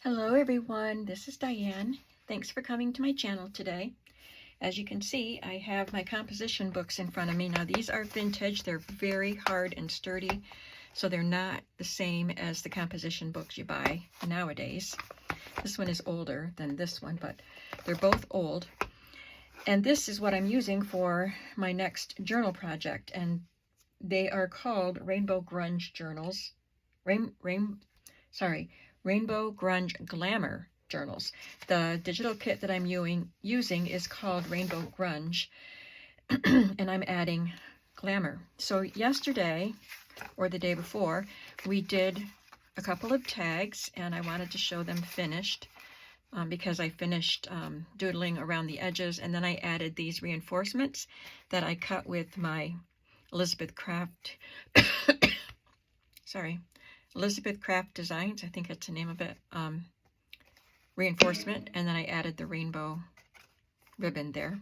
Hello everyone, this is Diane. Thanks for coming to my channel today. As you can see, I have my composition books in front of me. Now these are vintage, they're very hard and sturdy, so they're not the same as the composition books you buy nowadays. This one is older than this one, but they're both old. And this is what I'm using for my next journal project, and they are called Rainbow Grunge journals. Rainbow Grunge Glamour journals. The digital kit that I'm using is called Rainbow Grunge, and I'm adding Glamour. So yesterday, or the day before, we did a couple of tags, and I wanted to show them finished because I finished doodling around the edges, and then I added these reinforcements that I cut with my Elizabeth Craft Elizabeth Craft Designs, I think that's the name of it, reinforcement, and then I added the rainbow ribbon there.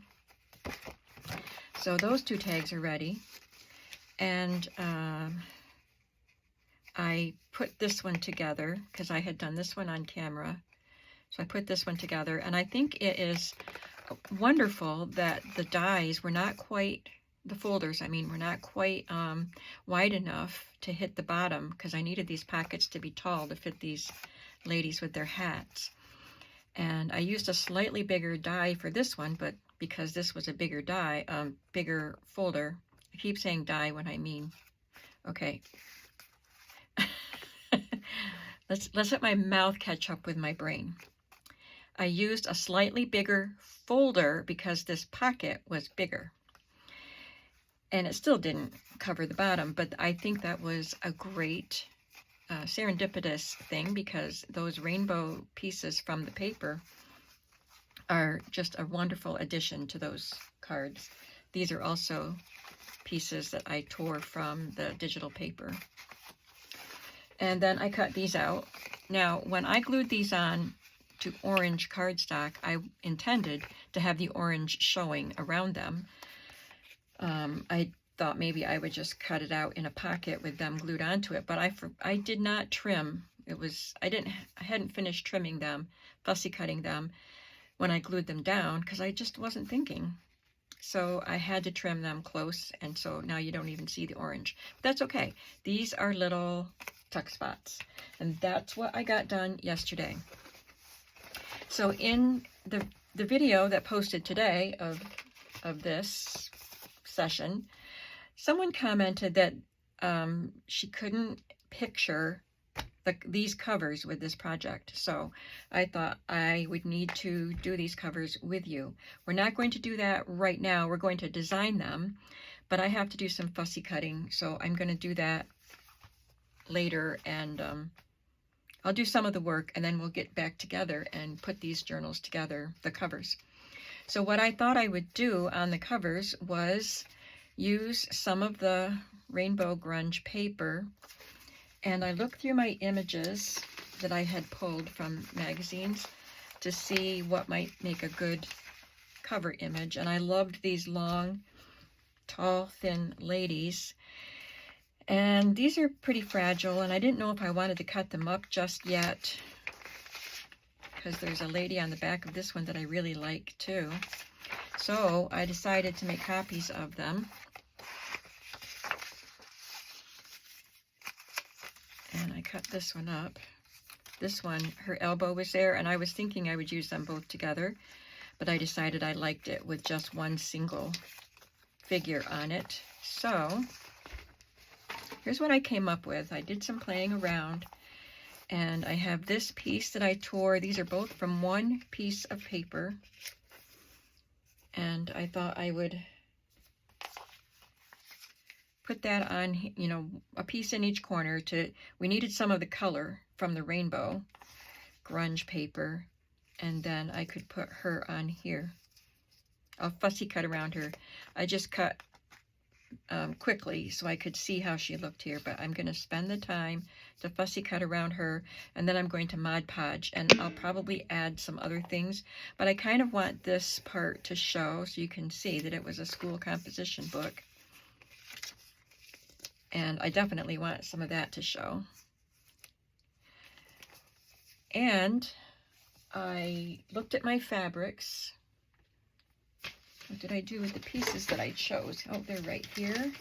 So those two tags are ready, and I put this one together because I had done this one on camera. So I put this one together, and I think it is wonderful that the dies were not quite, the folders, I mean, were not quite wide enough to hit the bottom, because I needed these pockets to be tall to fit these ladies with their hats. And I used a slightly bigger die for this one, but because this was a bigger die, bigger folder, I keep saying die when I mean, okay. Let's let my mouth catch up with my brain. I used a slightly bigger folder because this pocket was bigger. And it still didn't cover the bottom, but I think that was a great serendipitous thing, because those rainbow pieces from the paper are just a wonderful addition to those cards. These are also pieces that I tore from the digital paper. And then I cut these out. Now, when I glued these on to orange cardstock, I intended to have the orange showing around them. I thought maybe I would just cut it out in a pocket with them glued onto it, but I did not trim. I hadn't finished trimming them, fussy cutting them when I glued them down, because I just wasn't thinking. So I had to trim them close, and so now you don't even see the orange. But that's okay. These are little tuck spots, and that's what I got done yesterday. So in the video that posted today of this session, someone commented that she couldn't picture these covers with this project. So I thought I would need to do these covers with you. We're not going to do that right now. We're going to design them, but I have to do some fussy cutting, so I'm going to do that later, and I'll do some of the work, and then we'll get back together and put these journals together, the covers. So what I thought I would do on the covers was use some of the Rainbow Grunge paper, and I looked through my images that I had pulled from magazines to see what might make a good cover image, and I loved these long, tall, thin ladies. And these are pretty fragile, and I didn't know if I wanted to cut them up just yet, because there's a lady on the back of this one that I really like too. So I decided to make copies of them. And I cut this one up. This one, her elbow was there, and I was thinking I would use them both together, but I decided I liked it with just one single figure on it. So here's what I came up with. I did some playing around, and I have this piece that I tore. These are both from one piece of paper, and I thought I would put that on, you know, a piece in each corner. We needed some of the color from the Rainbow Grunge paper, and then I could put her on here. I'll fussy cut around her. I just cut quickly so I could see how she looked here, but I'm going to spend the time to fussy cut around her, and then I'm going to Mod Podge, and I'll probably add some other things, but I kind of want this part to show so you can see that it was a school composition book, and I definitely want some of that to show. And I looked at my fabrics. What did I do with the pieces that I chose? Oh, they're right here.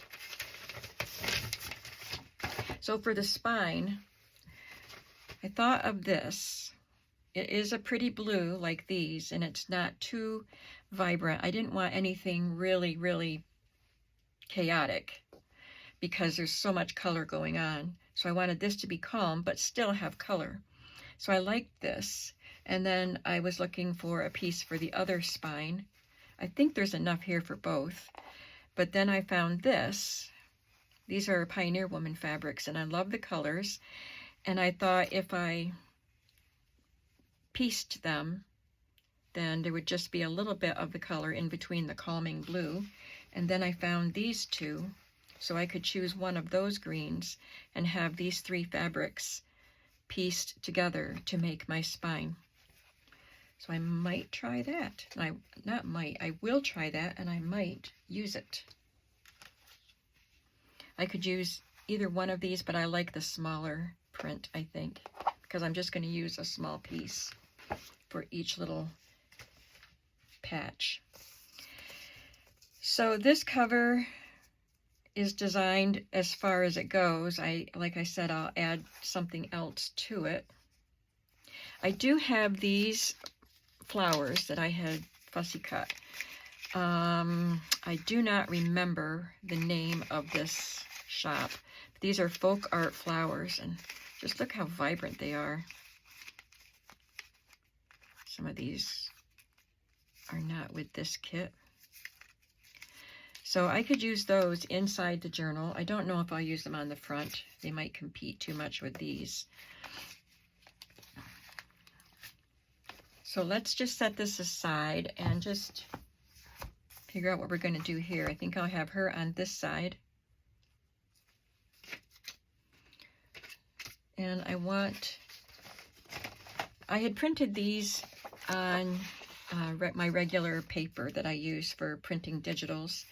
So for the spine, I thought of this. It is a pretty blue like these, and it's not too vibrant. I didn't want anything really, really chaotic because there's so much color going on. So I wanted this to be calm, but still have color. So I liked this. And then I was looking for a piece for the other spine. I think there's enough here for both. But then I found this. These are Pioneer Woman fabrics, and I love the colors. And I thought if I pieced them, then there would just be a little bit of the color in between the calming blue. And then I found these two, so I could choose one of those greens and have these three fabrics pieced together to make my spine. So I might try that. I will try that, and I might use it. I could use either one of these, but I like the smaller print, I think, because I'm just going to use a small piece for each little patch. So this cover is designed as far as it goes. Like I said, I'll add something else to it. I do have these flowers that I had fussy cut. I do not remember the name of this shop. These are folk art flowers, and just look how vibrant they are. Some of these are not with this kit. So I could use those inside the journal. I don't know if I'll use them on the front. They might compete too much with these. So let's just set this aside and just figure out what we're going to do here. I think I'll have her on this side. And I had printed these on my regular paper that I use for printing digitals.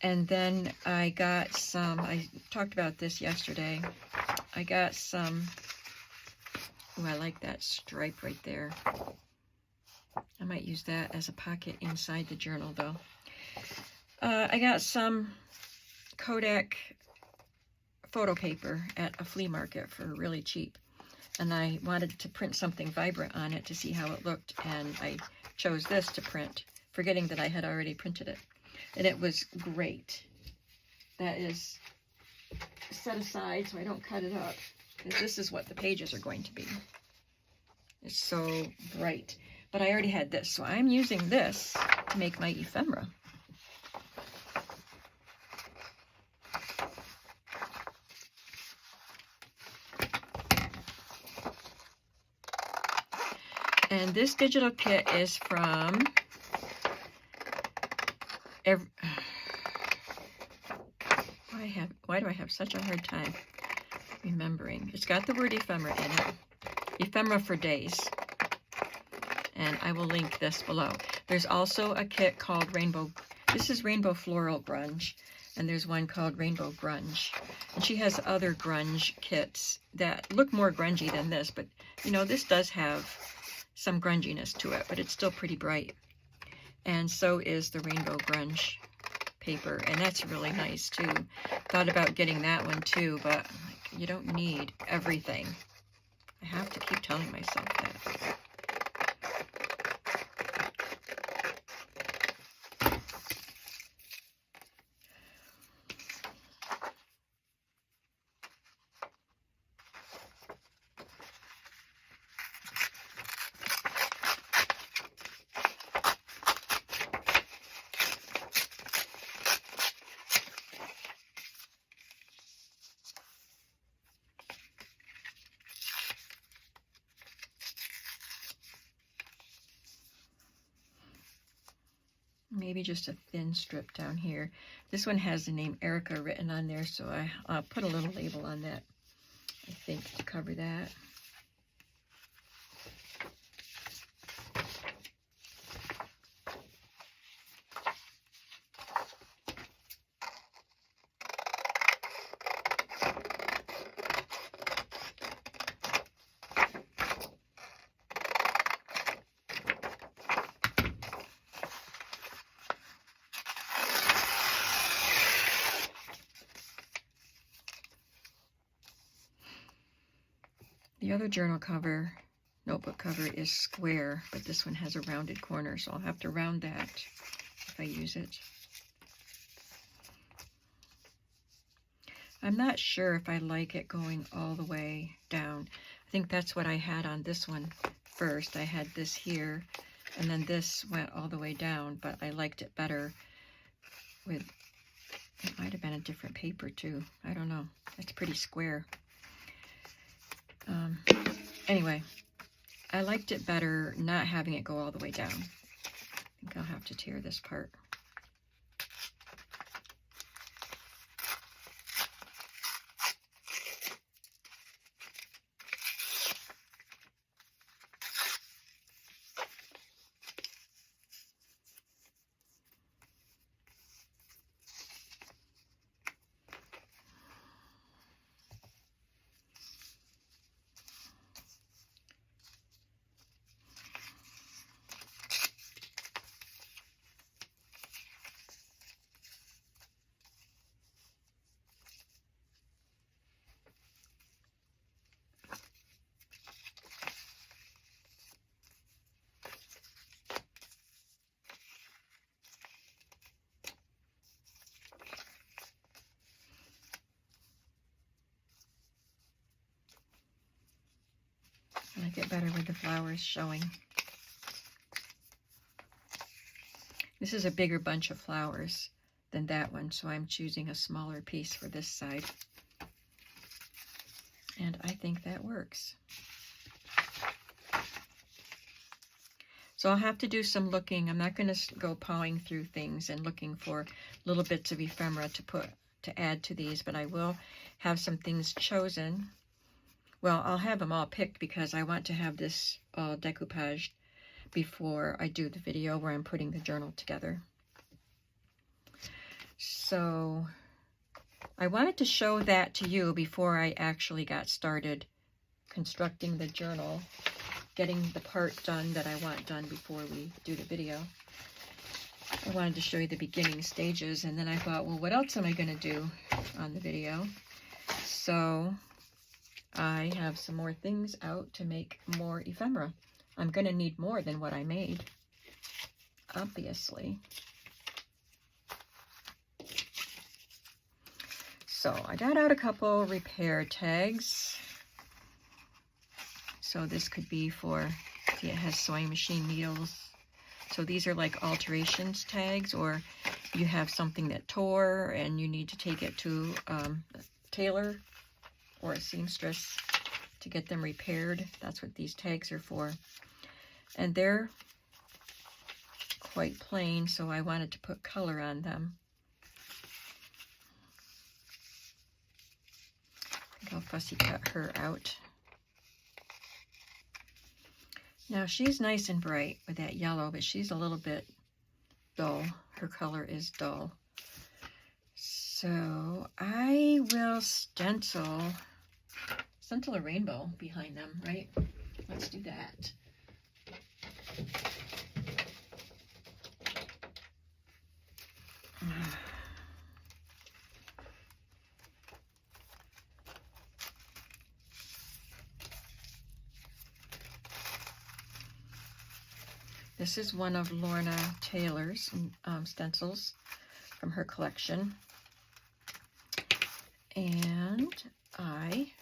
And then I got some, I talked about this yesterday. I got some, oh, I like that stripe right there. I might use that as a pocket inside the journal though. I got some Kodak photo paper at a flea market for really cheap. And I wanted to print something vibrant on it to see how it looked. And I chose this to print, forgetting that I had already printed it. And it was great. That is set aside so I don't cut it up, because this is what the pages are going to be. It's so bright. But I already had this, so I'm using this to make my ephemera. And this digital kit is from why do I have such a hard time remembering? It's got the word ephemera in it. Ephemera for Days. And I will link this below. There's also a kit called Rainbow. This is Rainbow Floral Grunge. And there's one called Rainbow Grunge. And she has other grunge kits that look more grungy than this. But, you know, this does have some grunginess to it. But it's still pretty bright. And so is the Rainbow Grunge paper. And that's really nice, too. Thought about getting that one, too. But like, you don't need everything. I have to keep telling myself that. Maybe just a thin strip down here. This one has the name Erica written on there, so I'll put a little label on that, I think, to cover that. The other journal cover, notebook cover, is square, but this one has a rounded corner, so I'll have to round that if I use it. I'm not sure if I like it going all the way down. I think that's what I had on this one first. I had this here, and then this went all the way down, but I liked it better with, it might have been a different paper too. I don't know. It's pretty square. Anyway, I liked it better not having it go all the way down. I think I'll have to tear this part. I like it better with the flowers showing. This is a bigger bunch of flowers than that one, so I'm choosing a smaller piece for this side. And I think that works. So I'll have to do some looking. I'm not going to go pawing through things and looking for little bits of ephemera to add to these, but I will have some things chosen. Well, I'll have them all picked because I want to have this all decoupaged before I do the video where I'm putting the journal together. So I wanted to show that to you before I actually got started constructing the journal, getting the part done that I want done before we do the video. I wanted to show you the beginning stages, and then I thought, well, what else am I going to do on the video? So I have some more things out to make more ephemera. I'm going to need more than what I made, obviously. So I got out a couple repair tags. So this could be for, see, it has sewing machine needles. So these are like alterations tags, or you have something that tore and you need to take it to a tailor or a seamstress to get them repaired. That's what these tags are for. And they're quite plain, so I wanted to put color on them. I think I'll fussy cut her out. Now she's nice and bright with that yellow, but she's a little bit dull. Her color is dull. So I will stencil a rainbow behind them, right? Let's do that. This is one of Lorna Taylor's stencils from her collection. And I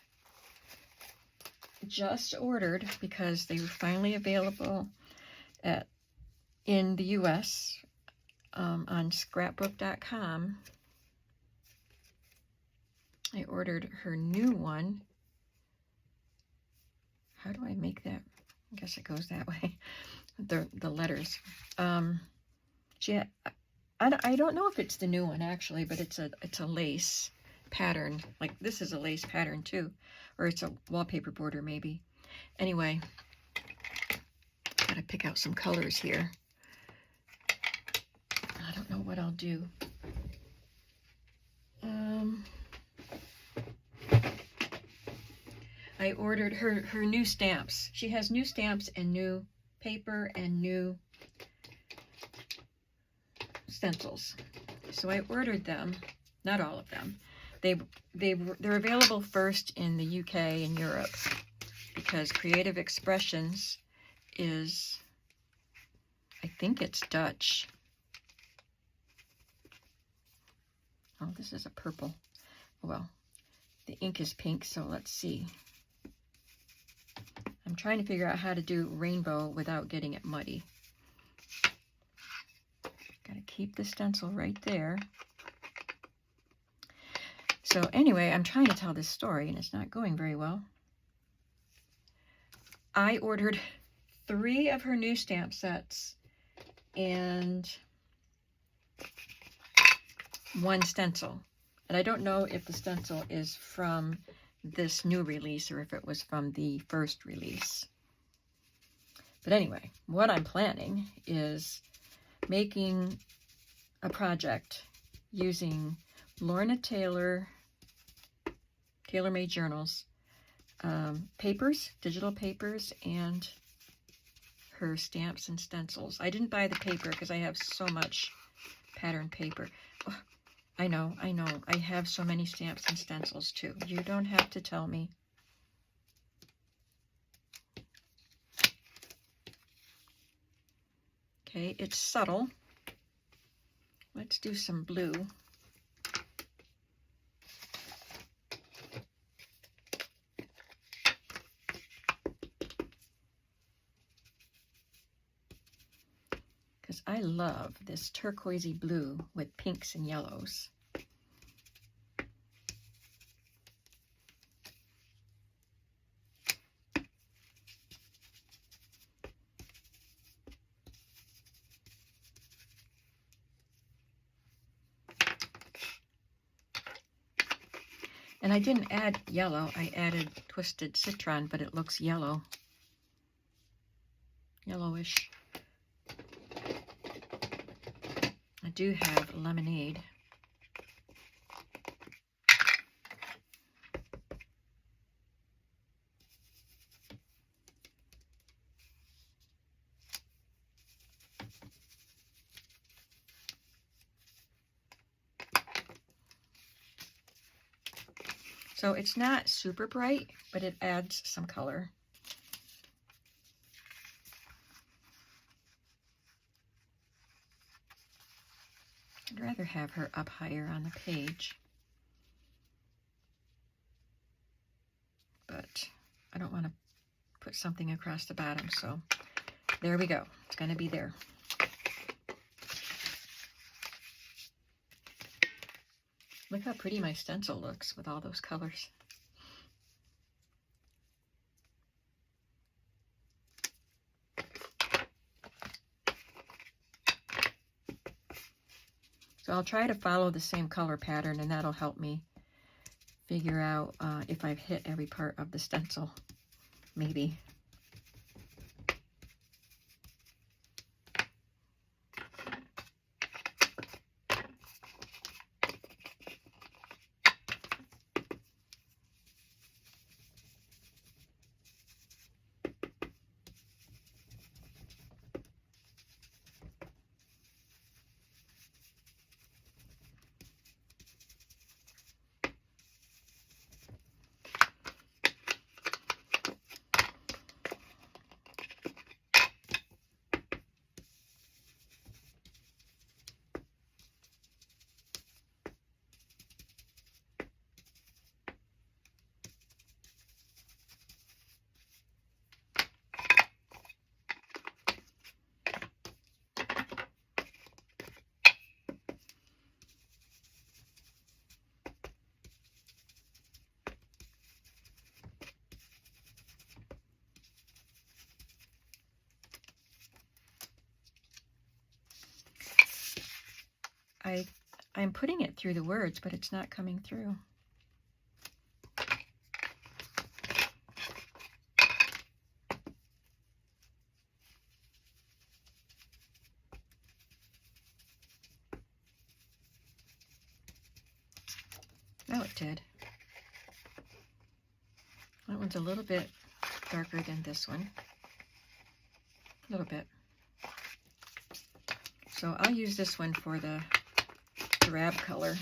just ordered, because they were finally available in the US on scrapbook.com. I ordered her new one. How do I make that? I guess it goes that way. The letters. I don't know if it's the new one actually, but it's a lace pattern. Like this is a lace pattern too, or it's a wallpaper border maybe. Anyway, gotta pick out some colors here. I don't know what I'll do. I ordered her new stamps. She has new stamps and new paper and new stencils. So I ordered them, not all of them. They're available first in the UK and Europe because Creative Expressions is, I think it's Dutch. Oh, this is a purple. Well, the ink is pink, so let's see. I'm trying to figure out how to do rainbow without getting it muddy. Gotta keep the stencil right there. So anyway, I'm trying to tell this story and it's not going very well. I ordered 3 of her new stamp sets and 1 stencil. And I don't know if the stencil is from this new release or if it was from the first release. But anyway, what I'm planning is making a project using Lorna Taylor Made Journals papers, digital papers, and her stamps and stencils. I didn't buy the paper because I have so much pattern paper. Oh, I know. I have so many stamps and stencils too. You don't have to tell me. Okay, it's subtle. Let's do some blue. Because I love this turquoisey blue with pinks and yellows. And I didn't add yellow, I added Twisted Citron, but it looks yellow. Yellowish. I do have Lemonade. So it's not super bright, but it adds some color. I'd rather have her up higher on the page, but I don't want to put something across the bottom, so there we go. It's going to be there. Look how pretty my stencil looks with all those colors. So I'll try to follow the same color pattern, and that'll help me figure out if I've hit every part of the stencil, maybe. I'm putting it through the words, but it's not coming through. Now it did. That one's a little bit darker than this one. A little bit. So I'll use this one for the drab color.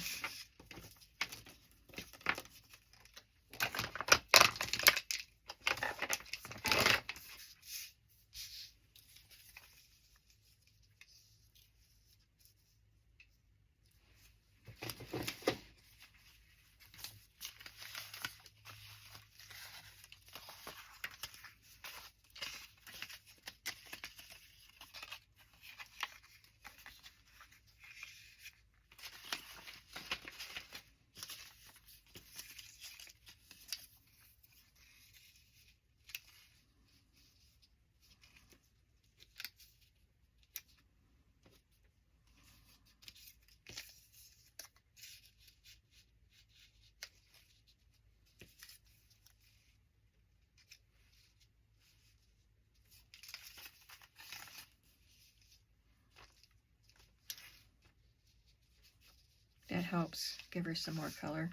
That helps give her some more color.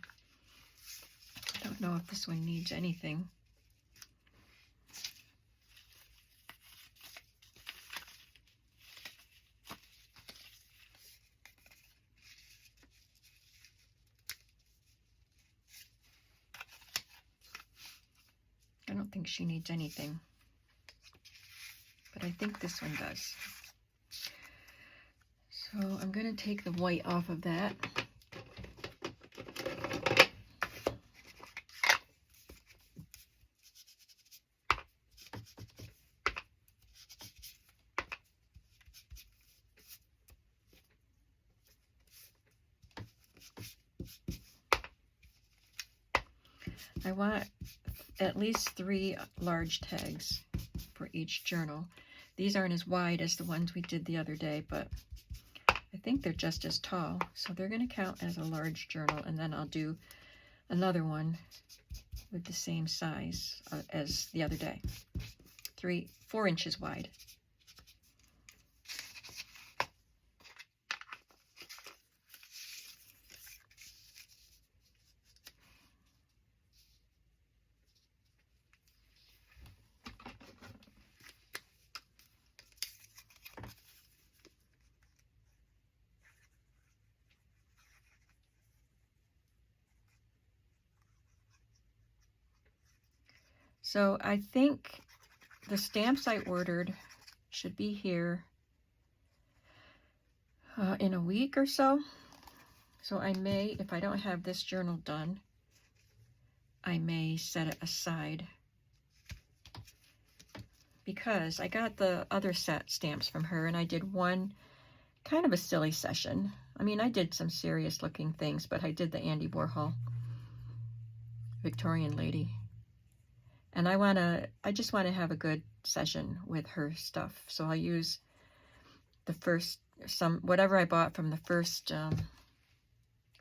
I don't know if this one needs anything. I don't think she needs anything, but I think this one does. So I'm going to take the white off of that. I want at least 3 large tags for each journal. These aren't as wide as the ones we did the other day, but I think they're just as tall, so they're going to count as a large journal, and then I'll do another one with the same size as the other day. 4 inches wide. So I think the stamps I ordered should be here in a week or so. So I may, if I don't have this journal done, I may set it aside, because I got the other set stamps from her and I did one kind of a silly session. I mean, I did some serious looking things, but I did the Andy Warhol Victorian lady. And I just want to have a good session with her stuff. So I'll use the first, whatever I bought from the first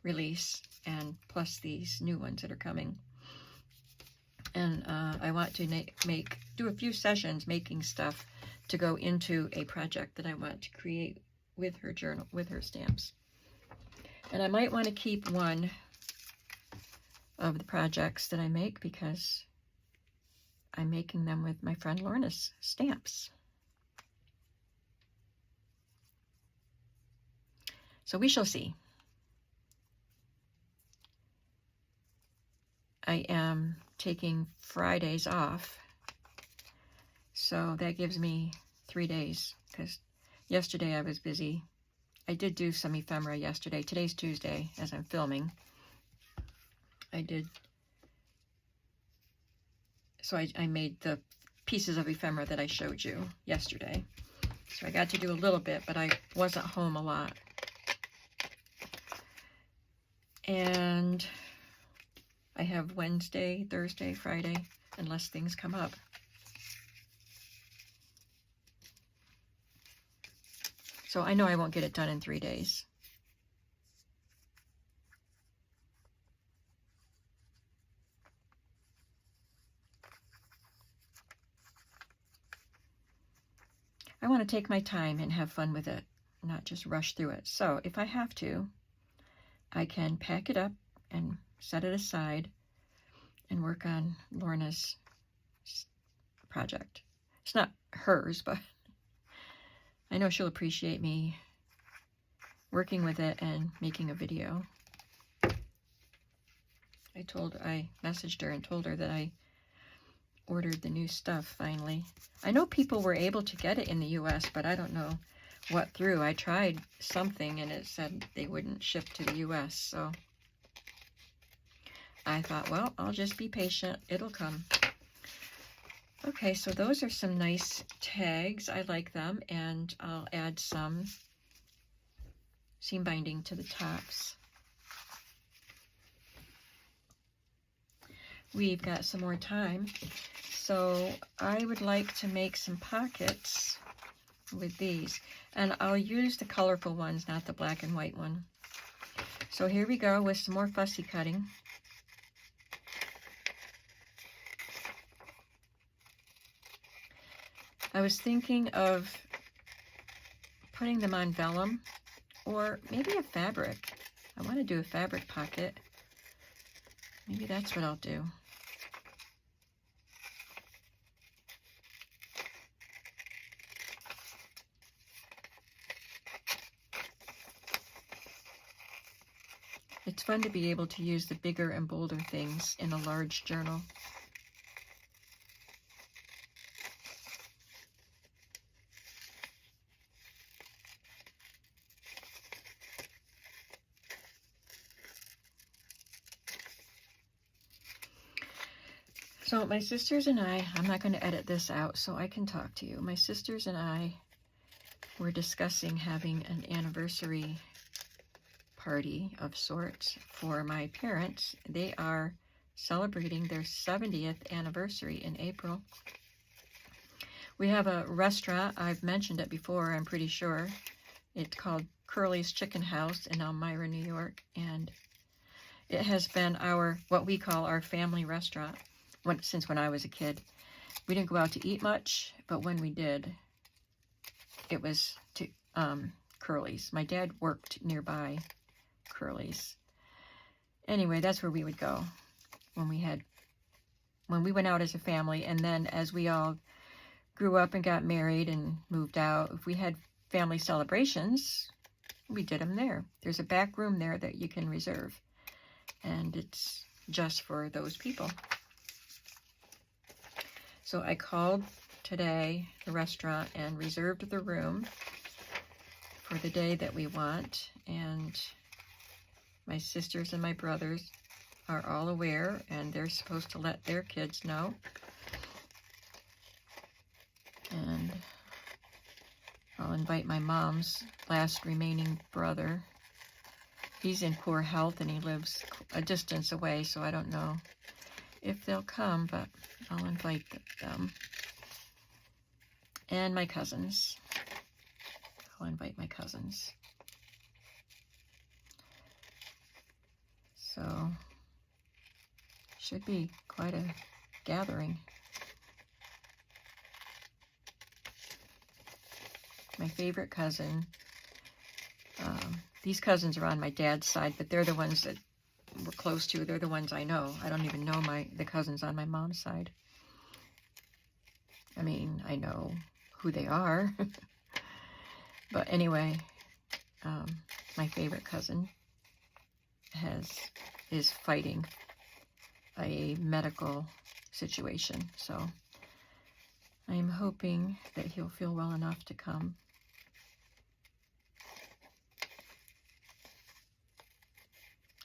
release, and plus these new ones that are coming. And I want to do a few sessions making stuff to go into a project that I want to create with her journal, with her stamps. And I might want to keep one of the projects that I make, because I'm making them with my friend Lorna's stamps. So we shall see. I am taking Fridays off, so that gives me 3 days, because yesterday I was busy. I did do some ephemera yesterday. Today's Tuesday as I'm filming. So I made the pieces of ephemera that I showed you yesterday. So I got to do a little bit, but I wasn't home a lot. And I have Wednesday, Thursday, Friday, unless things come up. So I know I won't get it done in 3 days. I want to take my time and have fun with it, not just rush through it. So if I have to, I can pack it up and set it aside and work on Lorna's project. It's not hers, but I know she'll appreciate me working with it and making a video. I messaged her and told her that I ordered the new stuff finally. I know people were able to get it in the US, but I don't know what through. I tried something and it said they wouldn't ship to the US, so I thought, well, I'll just be patient. It'll come. Okay, so those are some nice tags. I like them, and I'll add some seam binding to the tops. We've got some more time, so I would like to make some pockets with these, and I'll use the colorful ones, not the black and white one. So here we go with some more fussy cutting. I was thinking of putting them on vellum or maybe a fabric. I want to do a fabric pocket. Maybe that's what I'll do. It's fun to be able to use the bigger and bolder things in a large journal. So my sisters and I'm not going to edit this out so I can talk to you. My sisters and I were discussing having an anniversary party of sorts for my parents. They are celebrating their 70th anniversary in April. We have a restaurant. I've mentioned it before, I'm pretty sure. It's called Curly's Chicken House in Elmira, New York, and it has been what we call our family restaurant since when I was a kid. We didn't go out to eat much, but when we did, it was to Curly's. My dad worked nearby Curly's. Anyway, that's where we would go when we went out as a family, and then as we all grew up and got married and moved out, if we had family celebrations, we did them there. There's a back room there that you can reserve, and it's just for those people. So I called today, the restaurant, and reserved the room for the day that we want, and my sisters and my brothers are all aware, and they're supposed to let their kids know. And I'll invite my mom's last remaining brother. He's in poor health and he lives a distance away, so I don't know if they'll come, but I'll invite them. And my cousins. I'll invite my cousins. So, should be quite a gathering. My favorite cousin. These cousins are on my dad's side, but they're the ones that we're close to. They're the ones I know. I don't even know the cousins on my mom's side. I mean, I know who they are. But anyway, my favorite cousin is fighting a medical situation. So I am hoping that he'll feel well enough to come.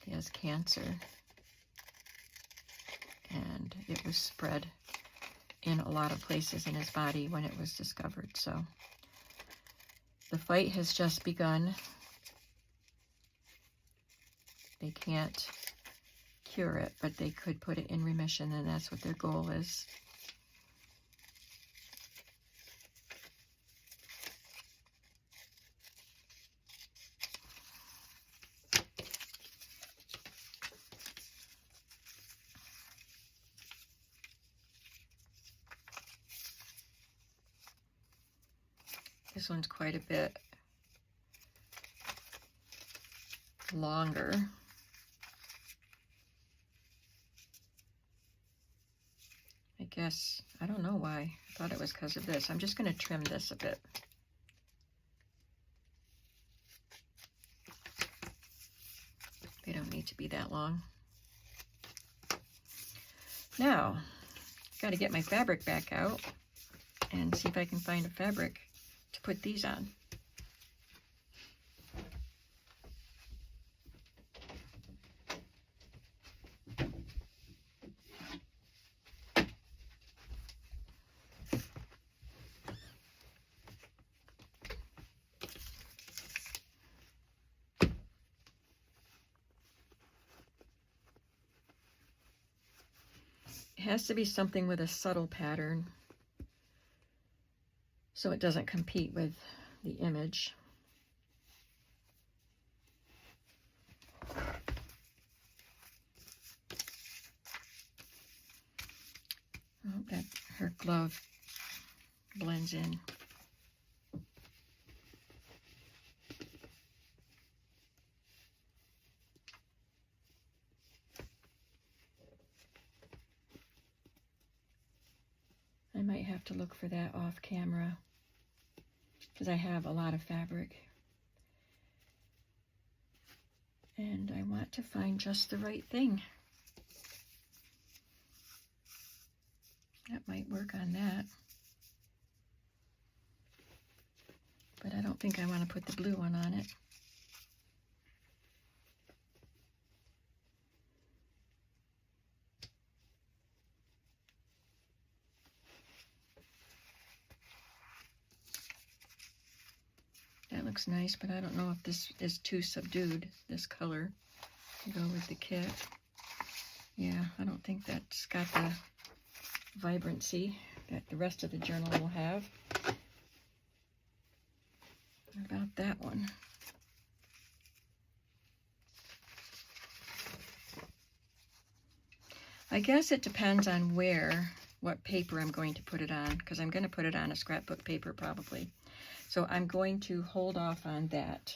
He has cancer, and it was spread in a lot of places in his body when it was discovered. So the fight has just begun. They can't cure it, but they could put it in remission, and that's what their goal is. This one's quite a bit longer. I guess, I don't know why. I thought it was because of this. I'm just going to trim this a bit. They don't need to be that long. Now, got to get my fabric back out and see if I can find a fabric to put these on. It has to be something with a subtle pattern so it doesn't compete with the image. I hope that her glove blends in. to look for that off camera because I have a lot of fabric. And I want to find just the right thing. That might work on that. But I don't think I want to put the blue one on it. That looks nice, but I don't know if this is too subdued, this color, to go with the kit. Yeah, I don't think that's got the vibrancy that the rest of the journal will have. What about that one? I guess it depends on what paper I'm going to put it on, because I'm going to put it on a scrapbook paper probably. So I'm going to hold off on that.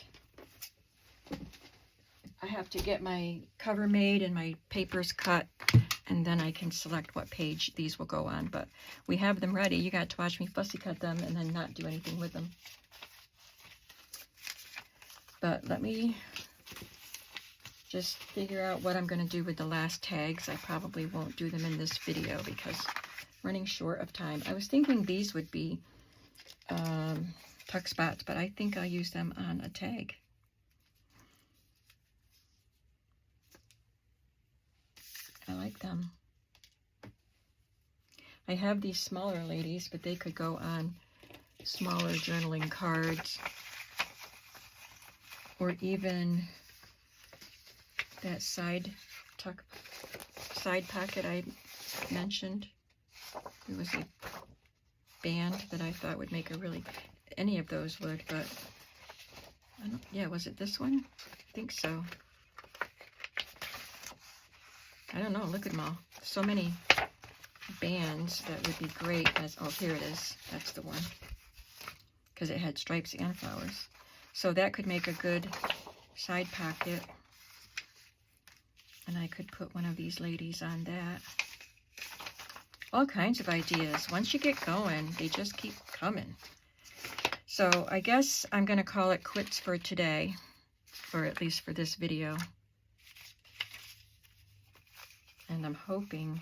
I have to get my cover made and my papers cut, and then I can select what page these will go on. But we have them ready. You got to watch me fussy cut them and then not do anything with them. But let me just figure out what I'm going to do with the last tags. I probably won't do them in this video because I'm running short of time. I was thinking these would be tuck spots, but I think I'll use them on a tag. I like them. I have these smaller ladies, but they could go on smaller journaling cards, or even that side pocket I mentioned. It was a band that I thought would make a really, any of those would, but I don't, yeah, was it this one? I think so. I don't know, look at them all. So many bands that would be great as, oh, here it is. That's the one. Because it had stripes and flowers. So that could make a good side pocket. And I could put one of these ladies on that. All kinds of ideas. Once you get going, they just keep coming. So I guess I'm going to call it quits for today, or at least for this video. And I'm hoping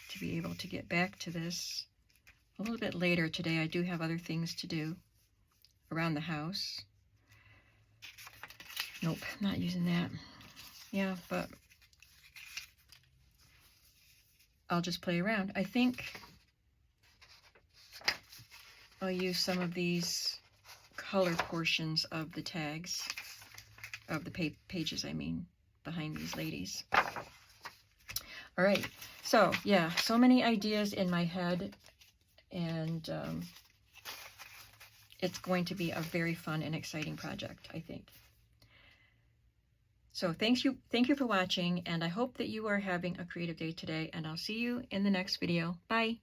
to be able to get back to this a little bit later today. I do have other things to do around the house. Nope, not using that. Yeah, but I'll just play around. I think I'll use some of these color portions of the tags, of the pages, I mean, behind these ladies. All right, so yeah, so many ideas in my head, and it's going to be a very fun and exciting project, I think. So thank you for watching, and I hope that you are having a creative day today, and I'll see you in the next video. Bye.